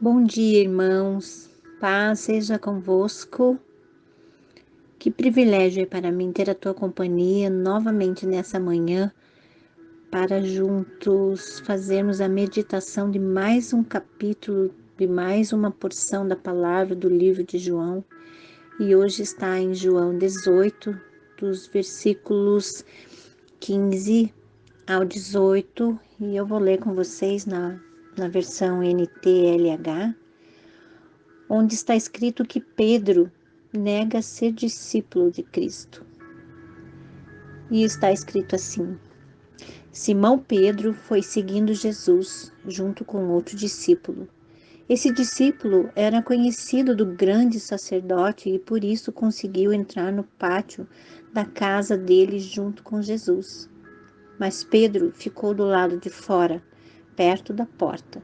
Bom dia, irmãos. Paz seja convosco. Que privilégio é para mim ter a tua companhia novamente nessa manhã para juntos fazermos a meditação de mais um capítulo, de mais uma porção da palavra do livro de João. E hoje está em João 18, dos versículos 15 ao 18, e eu vou ler com vocês na versão NTLH, onde está escrito que Pedro nega ser discípulo de Cristo. E está escrito assim: Simão Pedro foi seguindo Jesus junto com outro discípulo. Esse discípulo era conhecido do grande sacerdote e por isso conseguiu entrar no pátio da casa dele junto com Jesus. Mas Pedro ficou do lado de fora, perto da porta.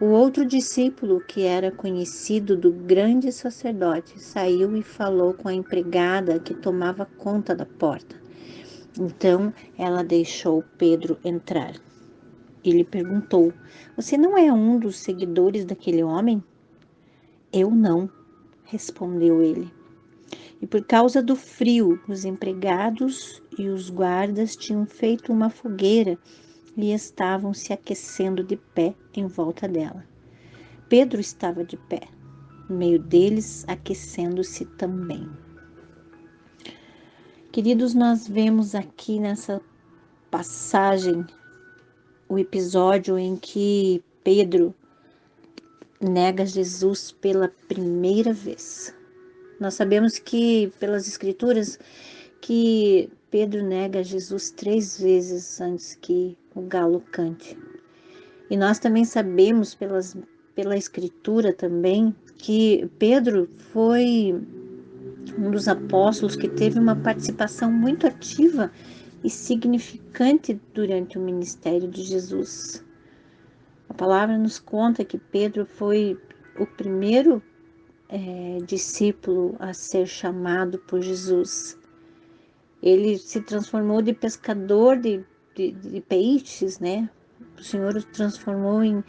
O outro discípulo, que era conhecido do grande sacerdote, saiu e falou com a empregada que tomava conta da porta. Então ela deixou Pedro entrar. Ele perguntou: Você não é um dos seguidores daquele homem? Eu não, respondeu ele. E por causa do frio, os empregados e os guardas tinham feito uma fogueira e estavam se aquecendo de pé em volta dela. Pedro estava de pé, no meio deles, aquecendo-se também. Queridos, nós vemos aqui nessa passagem o episódio em que Pedro nega Jesus pela primeira vez. Nós sabemos que, pelas Escrituras, que Pedro nega Jesus 3 vezes antes que o galo cante. E nós também sabemos pela Escritura também que Pedro foi um dos apóstolos que teve uma participação muito ativa e significante durante o ministério de Jesus. A palavra nos conta que Pedro foi o primeiro discípulo a ser chamado por Jesus. Ele se transformou de pescador de peixes, né? O Senhor o transformou em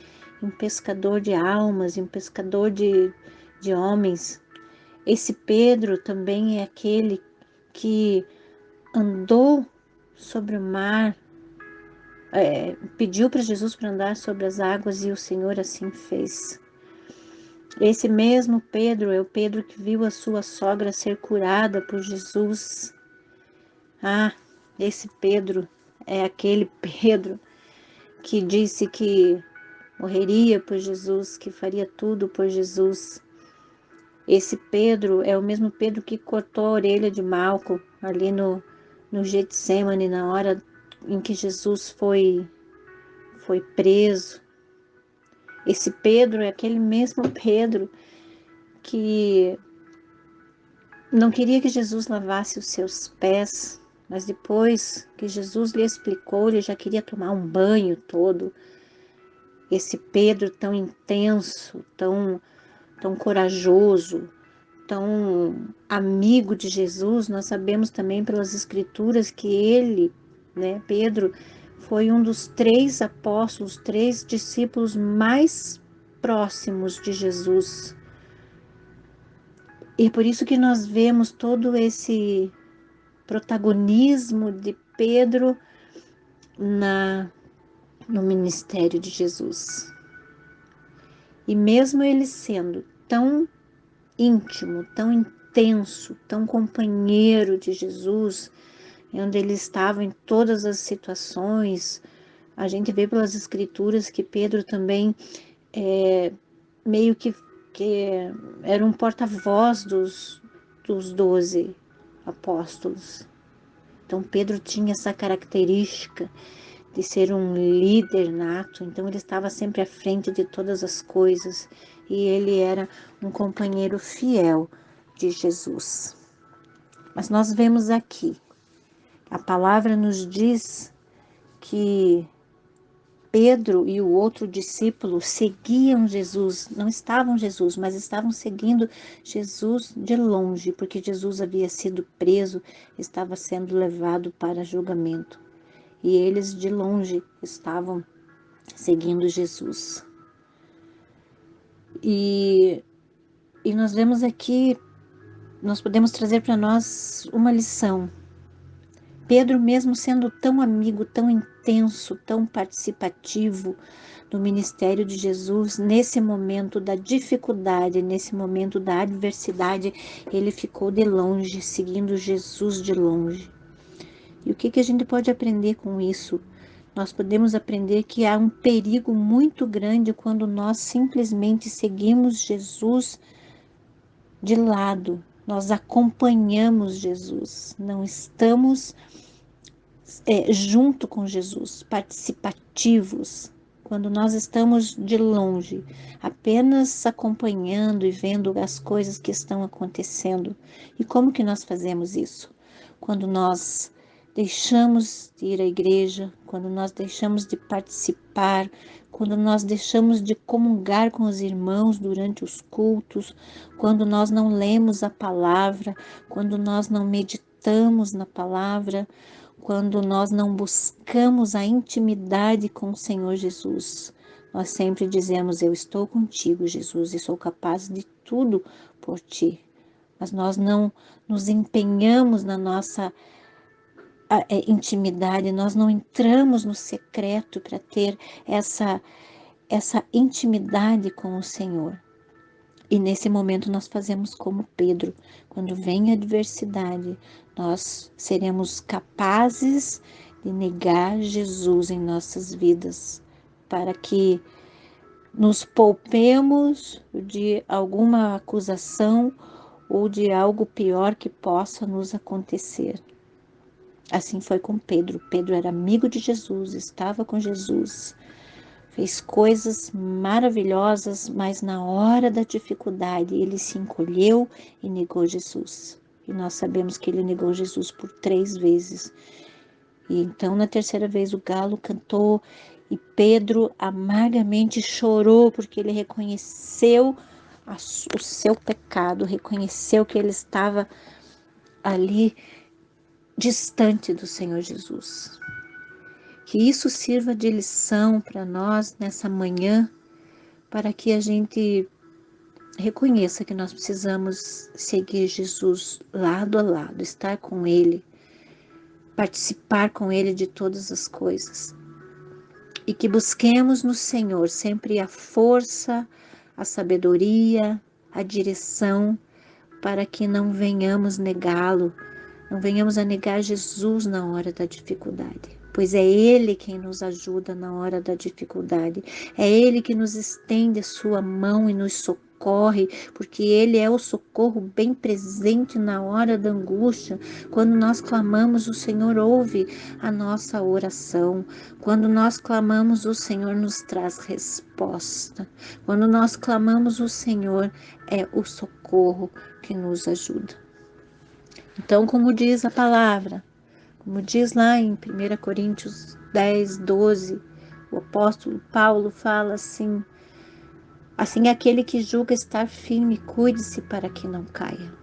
pescador de almas, em pescador de homens. Esse Pedro também é aquele que andou sobre o mar, pediu para Jesus para andar sobre as águas e o Senhor assim fez. Esse mesmo Pedro é o Pedro que viu a sua sogra ser curada por Jesus. Ah, esse Pedro é aquele Pedro que disse que morreria por Jesus, que faria tudo por Jesus. Esse Pedro é o mesmo Pedro que cortou a orelha de Malco ali no Getsemane, na hora em que Jesus foi preso. Esse Pedro é aquele mesmo Pedro que não queria que Jesus lavasse os seus pés, mas depois que Jesus lhe explicou, ele já queria tomar um banho todo. Esse Pedro tão intenso, tão corajoso, tão amigo de Jesus, nós sabemos também pelas Escrituras que ele, né, Pedro, foi um dos 3 apóstolos, 3 discípulos mais próximos de Jesus. E é por isso que nós vemos todo esse protagonismo de Pedro no ministério de Jesus. E mesmo ele sendo tão íntimo, tão intenso, tão companheiro de Jesus, onde ele estava em todas as situações, a gente vê pelas Escrituras que Pedro também meio que era um porta-voz dos 12 apóstolos. Então Pedro tinha essa característica de ser um líder nato, então ele estava sempre à frente de todas as coisas e ele era um companheiro fiel de Jesus. Mas nós vemos aqui, a palavra nos diz que Pedro e o outro discípulo seguiam Jesus, não estavam Jesus, mas estavam seguindo Jesus de longe, porque Jesus havia sido preso, estava sendo levado para julgamento. E eles de longe estavam seguindo Jesus. E, e nós vemos aqui, nós podemos trazer para nós uma lição. Pedro, mesmo sendo tão amigo, tão intenso, tão participativo do ministério de Jesus, nesse momento da dificuldade, nesse momento da adversidade, ele ficou de longe, seguindo Jesus de longe. E o que a gente pode aprender com isso? Nós podemos aprender que há um perigo muito grande quando nós simplesmente seguimos Jesus de lado, nós acompanhamos Jesus, não estamos junto com Jesus, participativos. Quando nós estamos de longe, apenas acompanhando e vendo as coisas que estão acontecendo. E como que nós fazemos isso? Quando nós deixamos de ir à igreja, quando nós deixamos de participar, quando nós deixamos de comungar com os irmãos durante os cultos, quando nós não lemos a palavra, quando nós não meditamos na palavra, quando nós não buscamos a intimidade com o Senhor Jesus. Nós sempre dizemos: eu estou contigo, Jesus, e sou capaz de tudo por ti. Mas nós não nos empenhamos na nossa intimidade, nós não entramos no secreto para ter essa intimidade com o Senhor. E nesse momento nós fazemos como Pedro. Quando vem a adversidade, nós seremos capazes de negar Jesus em nossas vidas, para que nos poupemos de alguma acusação ou de algo pior que possa nos acontecer. Assim foi com Pedro. Pedro era amigo de Jesus, estava com Jesus, fez coisas maravilhosas, mas na hora da dificuldade ele se encolheu e negou Jesus. E nós sabemos que ele negou Jesus por 3 vezes. E então na terceira vez o galo cantou e Pedro amargamente chorou porque ele reconheceu o seu pecado, reconheceu que ele estava ali distante do Senhor Jesus. Que isso sirva de lição para nós nessa manhã, para que a gente reconheça que nós precisamos seguir Jesus lado a lado, estar com Ele, participar com Ele de todas as coisas. E que busquemos no Senhor sempre a força, a sabedoria, a direção, para que não venhamos negá-lo, não venhamos a negar Jesus na hora da dificuldade, pois é Ele quem nos ajuda na hora da dificuldade, é Ele que nos estende a sua mão e nos socorre, porque Ele é o socorro bem presente na hora da angústia. Quando nós clamamos, o Senhor ouve a nossa oração. Quando nós clamamos, o Senhor nos traz resposta. Quando nós clamamos, o Senhor é o socorro que nos ajuda. Então, como diz a palavra, como diz lá em 1 Coríntios 10, 12, o apóstolo Paulo fala assim: assim aquele que julga estar firme, cuide-se para que não caia.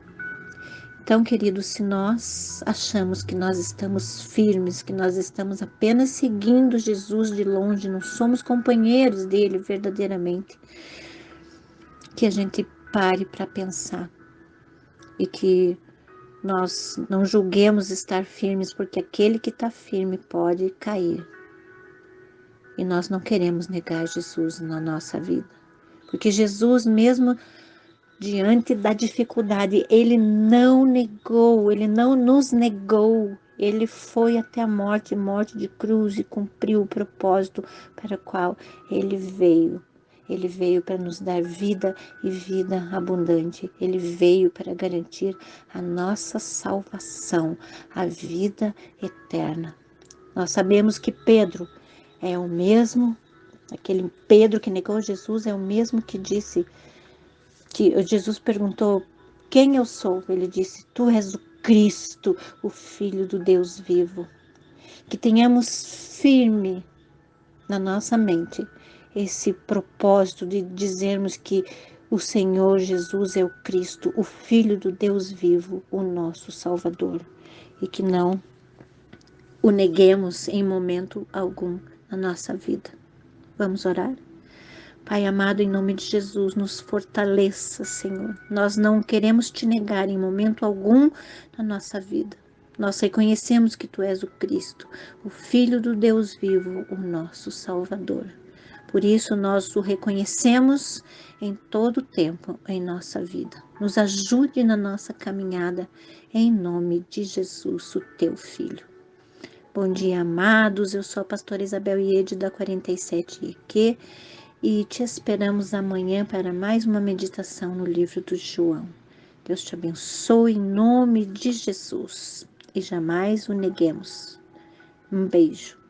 Então, queridos, se nós achamos que nós estamos firmes, que nós estamos apenas seguindo Jesus de longe, não somos companheiros dele verdadeiramente, que a gente pare para pensar e que nós não julguemos estar firmes, porque aquele que está firme pode cair. E nós não queremos negar Jesus na nossa vida. Porque Jesus, mesmo diante da dificuldade, ele não negou, ele não nos negou. Ele foi até a morte de cruz, e cumpriu o propósito para o qual ele veio. Ele veio para nos dar vida e vida abundante. Ele veio para garantir a nossa salvação, a vida eterna. Nós sabemos que Pedro é o mesmo, aquele Pedro que negou Jesus é o mesmo que disse, que Jesus perguntou: quem eu sou? Ele disse: tu és o Cristo, o Filho do Deus vivo. Que tenhamos firme na nossa mente esse propósito de dizermos que o Senhor Jesus é o Cristo, o Filho do Deus vivo, o nosso Salvador, e que não o neguemos em momento algum na nossa vida. Vamos orar? Pai amado, em nome de Jesus, nos fortaleça, Senhor. Nós não queremos te negar em momento algum na nossa vida. Nós reconhecemos que Tu és o Cristo, o Filho do Deus vivo, o nosso Salvador. Por isso, nós o reconhecemos em todo o tempo em nossa vida. Nos ajude na nossa caminhada, em nome de Jesus, o Teu Filho. Bom dia, amados. Eu sou a pastora Isabel Iede, da 47 IQ, e te esperamos amanhã para mais uma meditação no livro do João. Deus te abençoe em nome de Jesus e jamais o neguemos. Um beijo.